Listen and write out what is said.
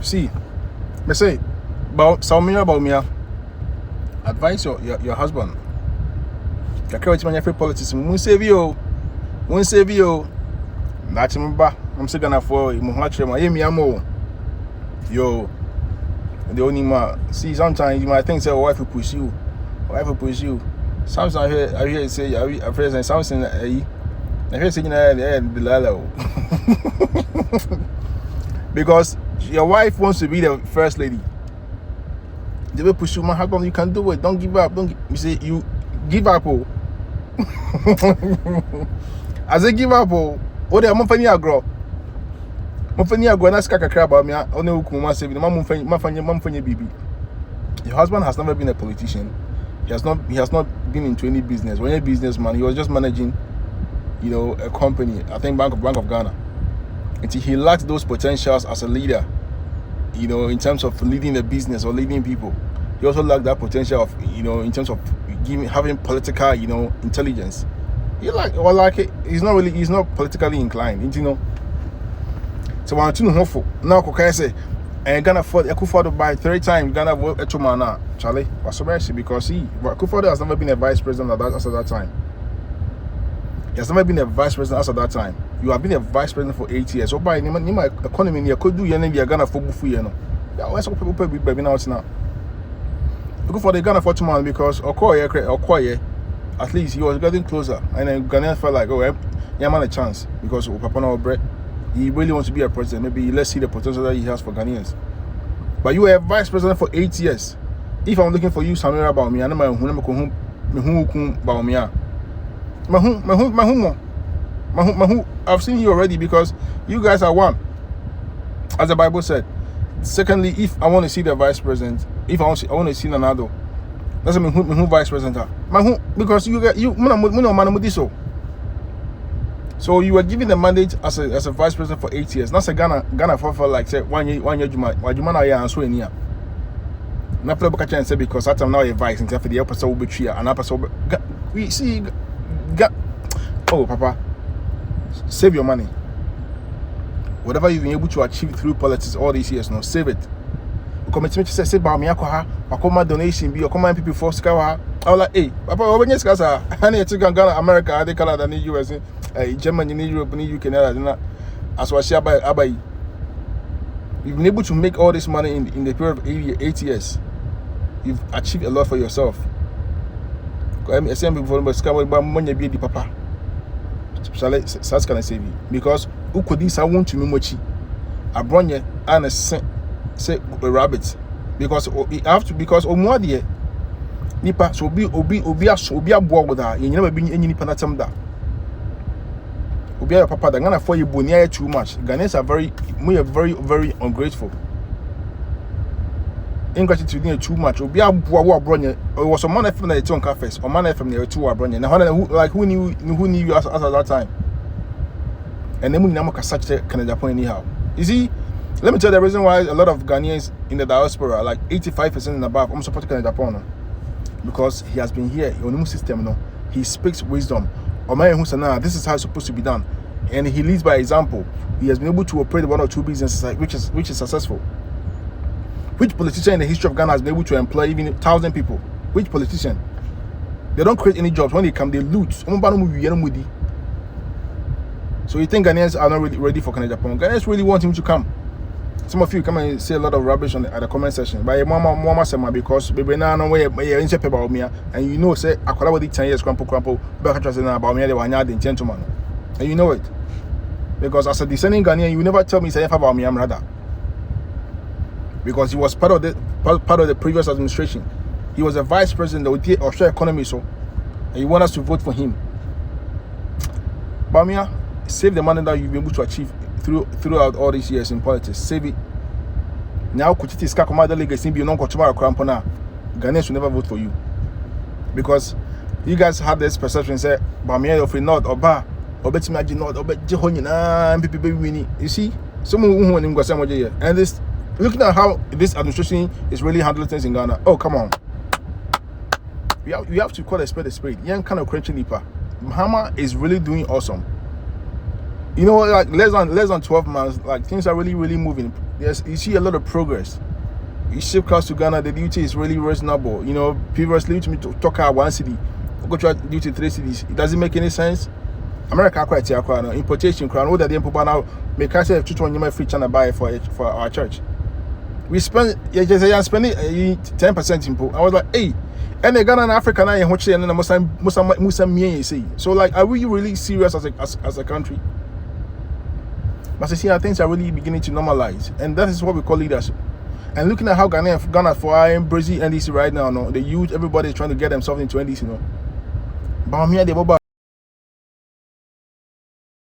See, me say, Bawumia, advise your husband. You can't man free politics. Won't save you. That's me. I'm still gonna for you. Yo, the only man. See, sometimes you might think say wife will push you. Sometimes I hear say I friends something. I hear saying Delilah. Because your wife wants to be the first lady. They will push you, man. How come you can do it? Don't give up. You say you give up. Oh. As I give up, oh, they are money agro. Money agro. Na skaka crab me. Only ukuma say mafanya bibi. Your husband has never been a politician. He has not been into any business. When a businessman, he was just managing, a company. I think Bank of Ghana. Until he lacks those potentials as a leader, in terms of leading a business or leading people. He also lacked that potential of, in terms of having political, intelligence. He's not politically inclined, So when I'm hopeful, now I say, and Ghana I could afford to buy 3 times Ghana vote a chumana, Charlie. Was so mercy because Akufo-Addo has never been a vice president as at that time. He has never been a vice president as at that time. You have been a vice president for 8 years. So by my economy, you could do Ghana for bufu, Yeah, why so people be baby now? Look for the Ghana for tomorrow because Okoye, at least he was getting closer, and then Ghanaians felt like, man a chance because Papa no bread. He really wants to be a president. Maybe let's see the potential that he has for Ghanaians. But you were a vice president for 8 years. If I'm looking for you, Samira Bawumia, Bawumia, I've seen you already because you guys are one, as the Bible said. Secondly, if I want to see the vice president, if I want to see Nanado, that's mean who vice president are. Because you so you were given the mandate as a vice president for 8 years. That's a Ghana for like say 1 year Juma na ya answer any. Na play boka chance because that time now a vice instead for the episode will be tree and episode we see oh Papa, save your money. Whatever you've been able to achieve through politics all these years, save it. Commitment to say Bawumia kwa wakoma donation be wakoma people for skawa. I was like, hey, Papa, when you skasa, I need to go Ghana, America, they Canada, the US, Germany, Europe, UK, as well as Abai. You've been able to make all this money in the period of 8 years. You've achieved a lot for yourself. I'm saying before, but skawa, money be the Papa. That's can I save you because who could this? I want to memochi. I brought you and say a rabbit because it have to because omwadie nipa so obi aboa with that you never been any nipa na tem da obi your papa da Ghana for you bonia too much. Ghanaians are very ungrateful. Ingratitude is too much. Obi aboa wo abronye was some man FM na eton ka first or man FM na etu abronye na who knew you as at that time and then we now such Canada point anyhow. You see, let me tell you the reason why a lot of Ghanaians in the diaspora, like 85% and above, I'm supporting Canada Point because he has been here, your new system, he speaks wisdom. This is how it's supposed to be done, and he leads by example. He has been able to operate 1 or 2 businesses which is successful. Which politician in the history of Ghana has been able to employ even 1,000 people? Which politician? They don't create any jobs. When they come, they loot. So you think Ghanaians are not really ready for Canada Point? Ghanaians really want him to come. Some of you come and say a lot of rubbish at the comment section. But mama sema because baby na no way in chepe Bawumia and you know say akwala with 10 years crumple back trust na Bawumia they wanya the gentleman. And you know it. Because as a descending Ghanaian you never tell me say Bawumia rather. Because he was part of the previous administration. He was a vice president of the Australian economy so and you want us to vote for him. Bawumia, save the money that you've been able to achieve throughout all these years in politics. Save it. Now Kuchiti is Kakomada legacy be non Kochuma Krampona. Ghanaians will never vote for you. Because you guys had this perception say Bawumia of a North or Bar or bet imagine North or bet Jehonina and people winning. You see? Someone who won in Guasamoja. And this looking at how this administration is really handling things in Ghana. Oh come on. We have to call a spade a spade. Young kind of crunching nipa. Mahama is really doing awesome. Like less than 12 months, like things are really moving. you see a lot of progress. You ship cars to Ghana, the duty is really reasonable. You know, previously to me to talk out 1 city, go to duty 3 cities. It doesn't make any sense. America quite no importation crown. What they import now make us have 220 free China buy for our church. We spend spending 10% import. I was like, hey, and the Ghana and Africa now watch and then say. So like, are we really serious as a country? But you see, things are really beginning to normalize, and that is what we call leadership. And looking at how Ghana for embracing NDC right now, no, the youth, everybody is trying to get themselves into NDC, no. Bawumia,